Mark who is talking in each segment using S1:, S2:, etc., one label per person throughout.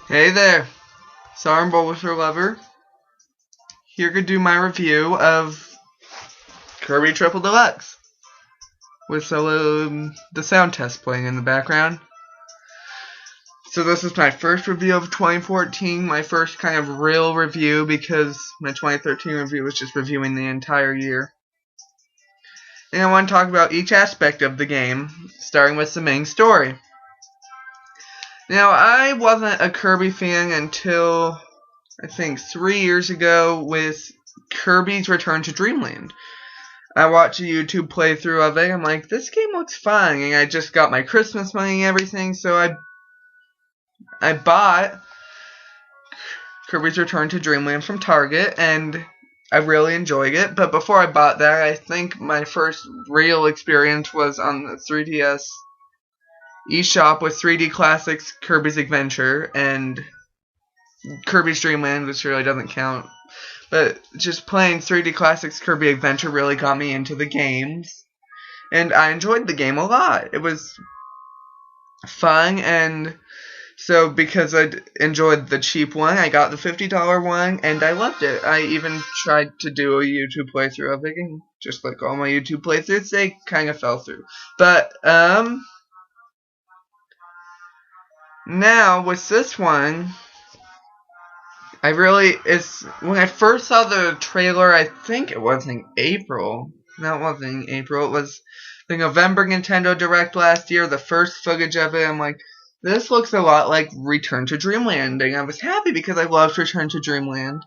S1: Hey there, it's rmbulbasaurlover here to do my review of Kirby Triple Deluxe with the sound test playing in the background. So this is my first review of 2014, my first kind of real review because my 2013 review was just reviewing the entire year. And I want to talk about each aspect of the game, starting with the main story. Now, I wasn't a Kirby fan until I think 3 years ago with Kirby's Return to Dreamland. I watched a YouTube playthrough of it. I'm like, this game looks fun, and I just got my Christmas money and everything, so I bought Kirby's Return to Dreamland from Target, and I really enjoyed it. But before I bought that, I think my first real experience was on the 3DS eShop with 3D Classics Kirby's Adventure and Kirby's Dream Land, which really doesn't count. But just playing 3D Classics Kirby Adventure really got me into the games. And I enjoyed the game a lot. It was fun, and so because I enjoyed the cheap one, I got the $50 one, and I loved it. I even tried to do a YouTube playthrough of it, and just like all my YouTube playthroughs, they kind of fell through. But, now with this one, when I first saw the trailer, I think it was in April. No, it wasn't in April. It was the November Nintendo Direct last year, the first footage of it. I'm like, this looks a lot like Return to Dreamland. And I was happy because I loved Return to Dreamland.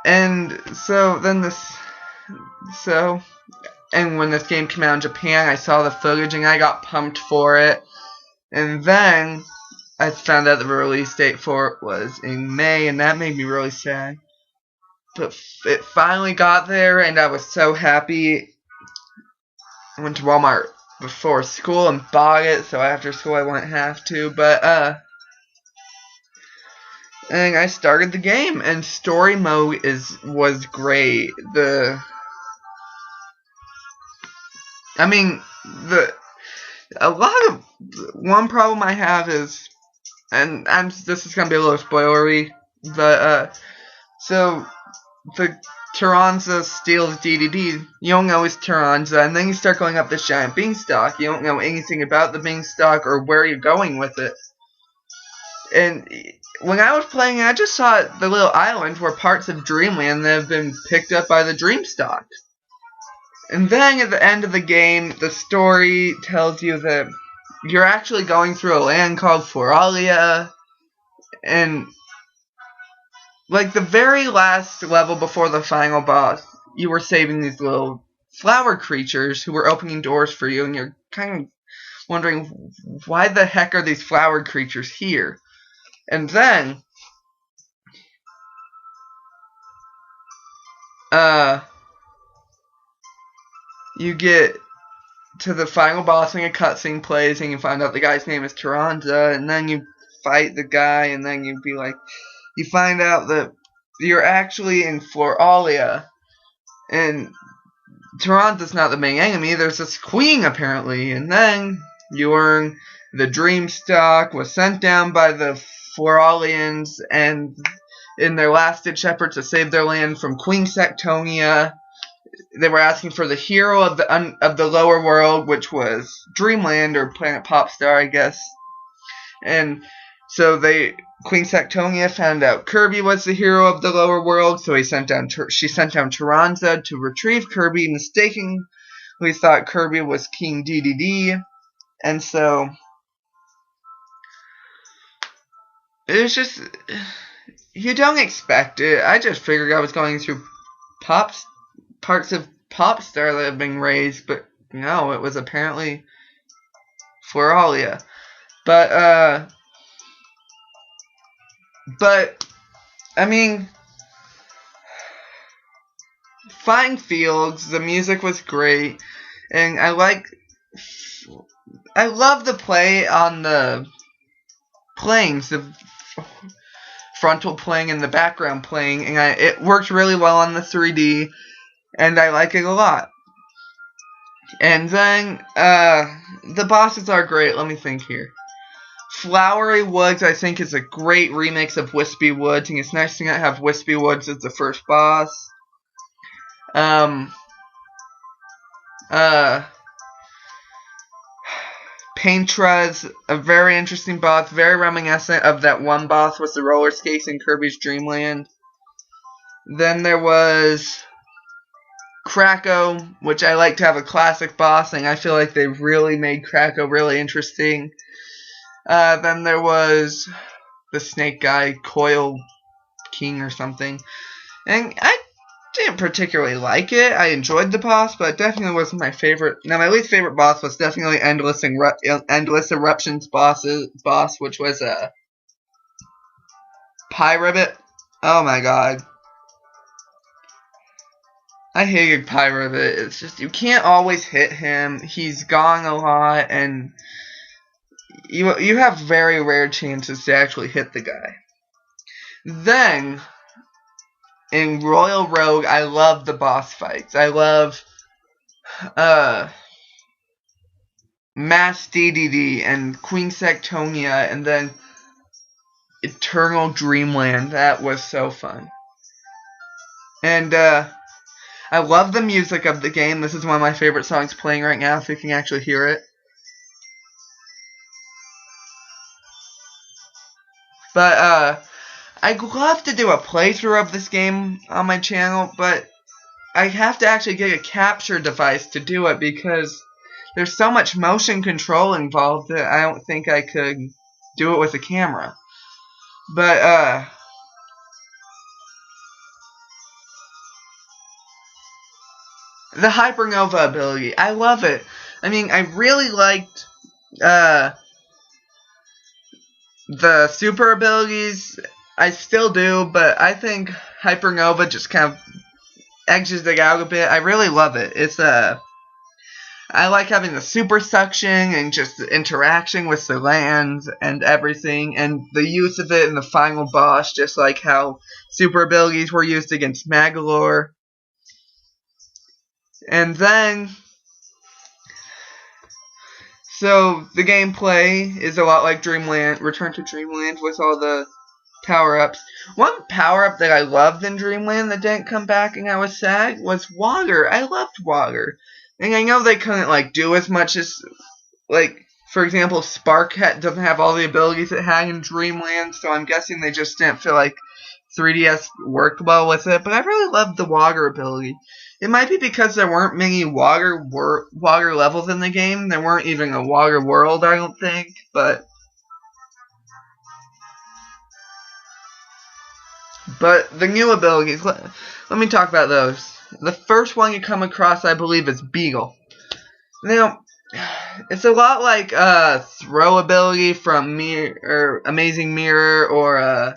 S1: And and when this game came out in Japan, I saw the footage and I got pumped for it. And then I found out the release date for it was in May, and that made me really sad. But it finally got there, and I was so happy. I went to Walmart before school and bought it, so after school I wouldn't have to. And I started the game, and story mode was great. One problem I have is, and this is gonna be a little spoilery, but so the Taranza steals DDD. You don't know it's Taranza, and then you start going up this giant beanstalk. You don't know anything about the beanstalk or where you're going with it. And when I was playing, I just saw the little island where parts of Dreamland that have been picked up by the Dreamstalk. And then at the end of the game, the story tells you that you're actually going through a land called Floralia, and like the very last level before the final boss, you were saving these little flower creatures who were opening doors for you, and you're kind of wondering, why the heck are these flower creatures here? And then you get to the final boss and a cutscene plays, and you find out the guy's name is Taranza, and then you fight the guy, and then you find out that you're actually in Floralia, and Taranza's not the main enemy. There's this queen apparently, and then you learn the Dreamstalk was sent down by the Floralians, and in their last-ditch effort to save their land from Queen Sectonia, they were asking for the hero of the lower world, which was Dreamland, or Planet Popstar, I guess. And so Queen Sectonia found out Kirby was the hero of the lower world, so she sent down Taranza to retrieve Kirby, mistakenly thought Kirby was King DDD, and so it was just, you don't expect it. I just figured I was going through parts of Popstar that have been raised, but no, it was apparently Floralia. But I mean, fine fields, the music was great, and I love the play on the planes, the frontal playing and the background playing, and it worked really well on the 3D, and I like it a lot. And then the bosses are great. Let me think here. Flowery Woods, I think, is a great remix of Wispy Woods, and it's nice to not have Wispy Woods as the first boss. Paintra's a very interesting boss, very reminiscent of that one boss with the roller skates in Kirby's Dream Land. Then there was Kracko, which I like to have a classic boss, and I feel like they really made Kracko really interesting. Then there was the snake guy, Coil King or something. And I didn't particularly like it. I enjoyed the boss, but it definitely wasn't my favorite. Now, my least favorite boss was definitely Endless Eruption's boss, which was Pyribbit. Oh my god. I hated Pyribbit. It's just, you can't always hit him. He's gone a lot, and you have very rare chances to actually hit the guy. Then, in Royal Rogue, I love the boss fights. I love Mass DDD and Queen Sectonia, and then Eternal Dreamland. That was so fun. And I love the music of the game. This is one of my favorite songs playing right now, if you can actually hear it. But I'd love to do a playthrough of this game on my channel, but I have to actually get a capture device to do it because there's so much motion control involved that I don't think I could do it with a camera. But the Hypernova ability, I love it. I mean, I really liked the super abilities. I still do, but I think Hypernova just kind of edges it out a bit. I really love it. It's I like having the super suction and just the interaction with the lands and everything, and the use of it in the final boss, just like how super abilities were used against Magolor. And then, so the gameplay is a lot like Dreamland, Return to Dreamland, with all the power-ups. One power-up that I loved in Dreamland that didn't come back and I was sad was water. I loved water. And I know they couldn't, like, do as much as, like, for example, Spark doesn't have all the abilities it had in Dreamland, so I'm guessing they just didn't feel like 3DS worked well with it. But I really loved the water ability. It might be because there weren't many water levels in the game. There weren't even a water world, I don't think, but the new abilities, let me talk about those. The first one you come across, I believe, is Beetle. Now, it's a lot like Throw ability from Amazing Mirror, or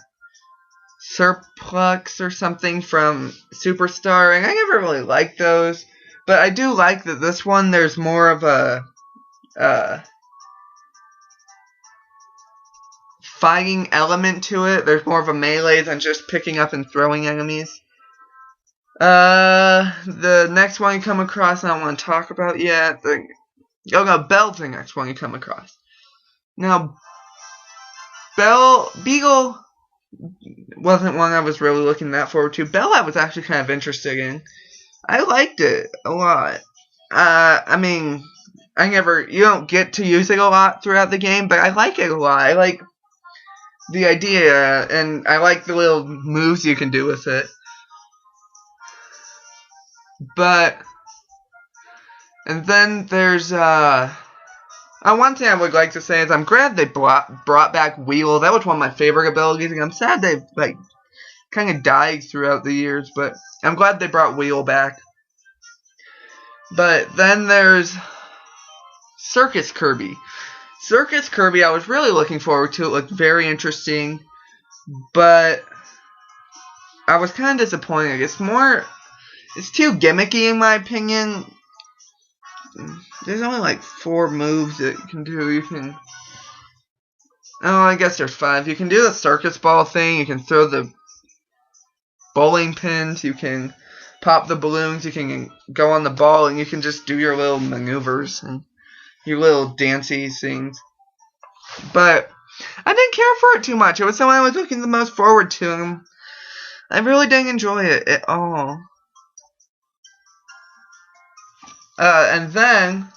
S1: Surplus or something from Superstar, and I never really liked those. But I do like that this one, there's more of a fighting element to it. There's more of a melee than just picking up and throwing enemies. The next one you come across, I don't want to talk about yet. Bell's the next one you come across. Now, Beetle wasn't one I was really looking that forward to. Bell I was actually kind of interested in. I liked it a lot. I mean, you don't get to use it a lot throughout the game, but I like it a lot. I like the idea, and I like the little moves you can do with it. And then there's, one thing I would like to say is I'm glad they brought back Wheel. That was one of my favorite abilities, and I'm sad they, like, kind of died throughout the years, but I'm glad they brought Wheel back. But then there's Circus Kirby. Circus Kirby, I was really looking forward to. It looked very interesting, but I was kind of disappointed. It's too gimmicky in my opinion. There's only like 4 moves that you can do. I guess there's 5. You can do the circus ball thing, you can throw the bowling pins, you can pop the balloons, you can go on the ball, and you can just do your little maneuvers and your little dancey things. But I didn't care for it too much. It was the one I was looking the most forward to, and I really didn't enjoy it at all. And then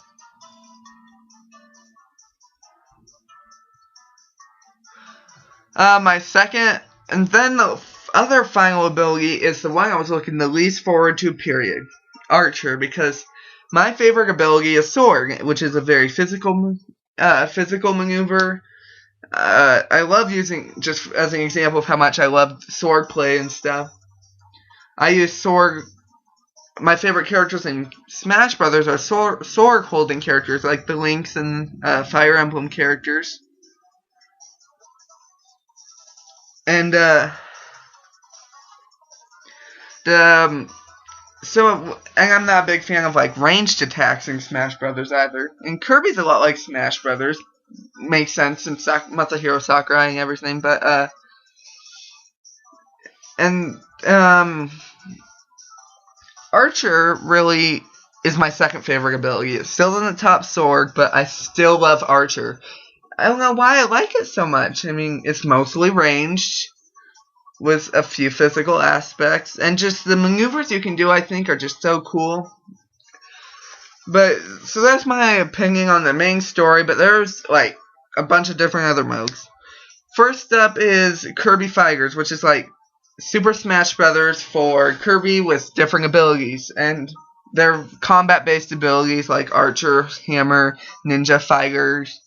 S1: my second, and then the other final ability is the one I was looking the least forward to, period. Archer, because my favorite ability is Sword, which is a very physical maneuver. I love using, just as an example of how much I love sword play and stuff, I use sword. My favorite characters in Smash Brothers are sword holding characters like the Lynx and Fire Emblem characters. And and I'm not a big fan of like ranged attacks in Smash Brothers either. And Kirby's a lot like Smash Brothers. Makes sense in Masahiro Sakurai and everything, but Archer really is my second favorite ability. It's still in the top Sword, but I still love Archer. I don't know why I like it so much. I mean, it's mostly ranged with a few physical aspects, and just the maneuvers you can do, I think, are just so cool. But, so that's my opinion on the main story, but there's, like, a bunch of different other modes. First up is Kirby Fighters, which is, like, Super Smash Brothers for Kirby with different abilities, and they're combat-based abilities like Archer, Hammer, Ninja Fighters,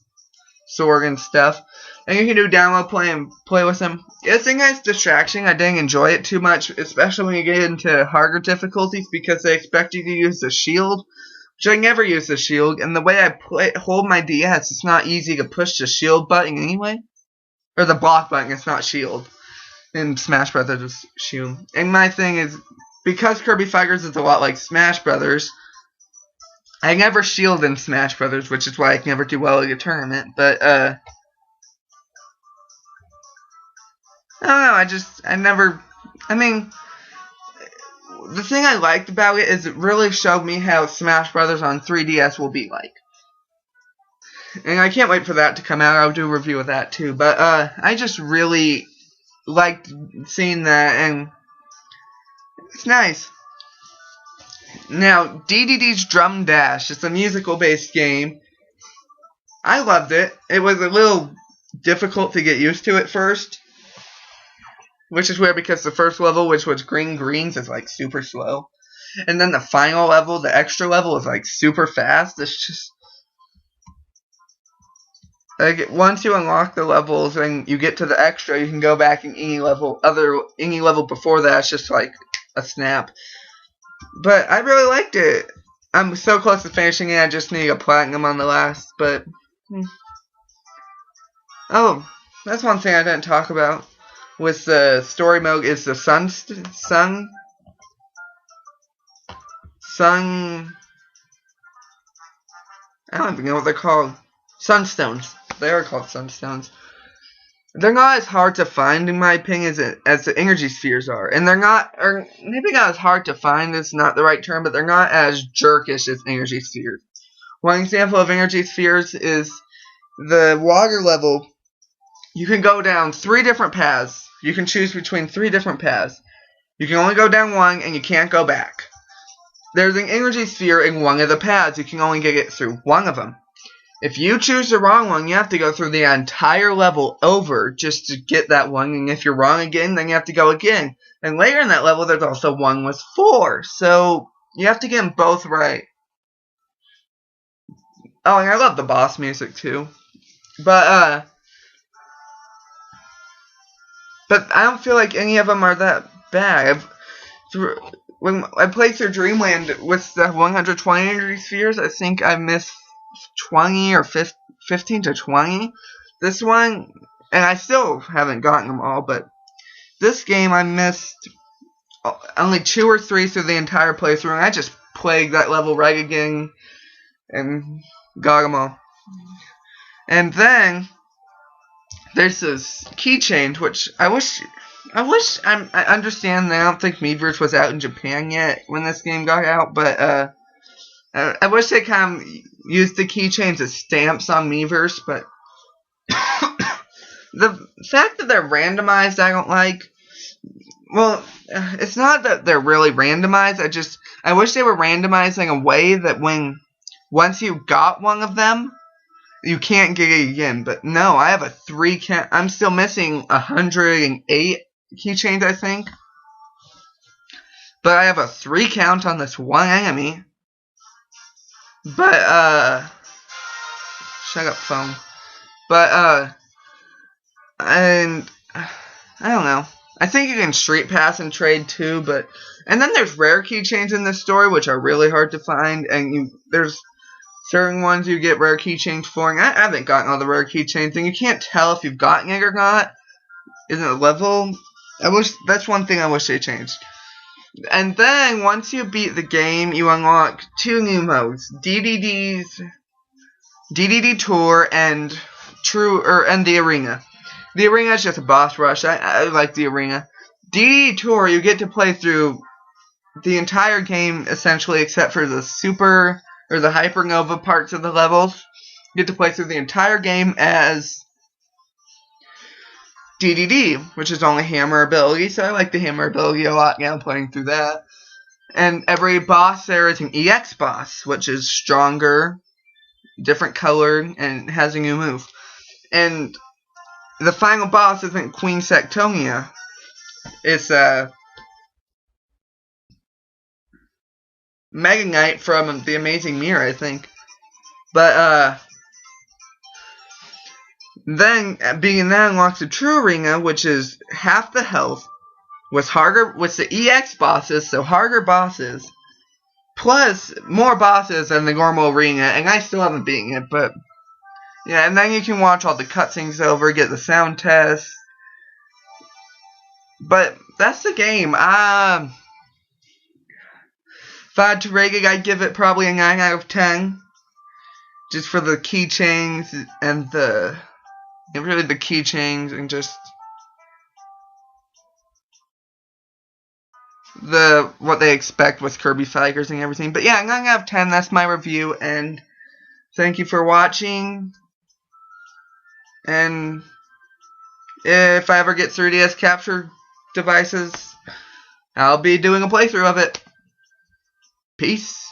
S1: Sword, and stuff. And you can do download, play, and play with them. It's a nice distraction. I didn't enjoy it too much, especially when you get into harder difficulties, because they expect you to use the shield, which I never use the shield. And the way I hold my DS, it's not easy to push the shield button anyway. Or the block button, it's not shield. In Smash Brothers, it's shield. And my thing is, because Kirby Fighters is a lot like Smash Brothers, I never shield in Smash Brothers, which is why I can never do well in a tournament. But, I don't know, the thing I liked about it is it really showed me how Smash Brothers on 3DS will be like. And I can't wait for that to come out. I'll do a review of that too. But, I just really liked seeing that, and it's nice. Now, DDD's Drum Dash. It's a musical-based game. I loved it. It was a little difficult to get used to at first. Which is weird because the first level, which was Green Greens, is like super slow. And then the final level, the extra level, is like super fast. It's just like once you unlock the levels and you get to the extra, you can go back in any level before that. It's just like a snap. But I really liked it. I'm so close to finishing it. I just need a platinum on the last. But oh, that's one thing I didn't talk about. With the story mode is the sun. I don't even know what they're called. Sunstones. They are called Sunstones. They're not as hard to find, in my opinion, as the energy spheres are. And they're not, or maybe not as hard to find is not the right term, but they're not as jerkish as energy spheres. One example of energy spheres is the water level. You can go down 3 different paths. You can choose between 3 different paths. You can only go down one, and you can't go back. There's an energy sphere in one of the paths. You can only get it through one of them. If you choose the wrong one, you have to go through the entire level over just to get that one. And if you're wrong again, then you have to go again. And later in that level, there's also one with 4. So you have to get them both right. Oh, and I love the boss music too. But I don't feel like any of them are that bad. When I played through Dreamland with the 120 energy spheres, I think I missed 20 or 15 to 20. This one, and I still haven't gotten them all, but this game I missed only 2 or 3 through the entire playthrough, and I just played that level right again and got them all. And then there's this keychain, which I understand that I don't think Miiverse was out in Japan yet when this game got out, but I wish they kind of used the keychains as stamps on Miiverse, but The fact that they're randomized, I don't like. Well, it's not that they're really randomized. I wish they were randomized in a way that once you got one of them, you can't get it again. But no, I have a 3 count. I'm still missing 108 keychains, I think. But I have a 3 count on this one enemy. But, shut up, phone. But, and I don't know. I think you can street pass and trade too, and then there's rare keychains in this story, which are really hard to find, and there's certain ones you get rare keychains for, and I haven't gotten all the rare keychains, and you can't tell if you've gotten it or not. Isn't it a level? That's one thing I wish they changed. And then, once you beat the game, you unlock 2 new modes, DDD Tour and the Arena. The Arena is just a boss rush. I like the Arena. DDD Tour, you get to play through the entire game, essentially, except for the Super, or the Hypernova parts of the levels. You get to play through the entire game as DDD, which is only hammer ability, so I like the hammer ability a lot now, playing through that. And every boss there is an EX boss, which is stronger, different color, and has a new move. And the final boss isn't Queen Sectonia. It's Mega Knight from The Amazing Mirror, I think. But then being that unlocks the True Arena, which is half the health, with the EX bosses, so harder bosses, plus more bosses than the normal arena, and I still haven't beaten it, but yeah, and then you can watch all the cutscenes over, get the sound test. But that's the game. If I had to rate it, I'd give it probably a 9 out of 10. Just for the keychains and really the keychains and just what they expect with Kirby Fighters and everything. But yeah, 9 out of 10, that's my review, and thank you for watching. And if I ever get 3DS capture devices, I'll be doing a playthrough of it. Peace.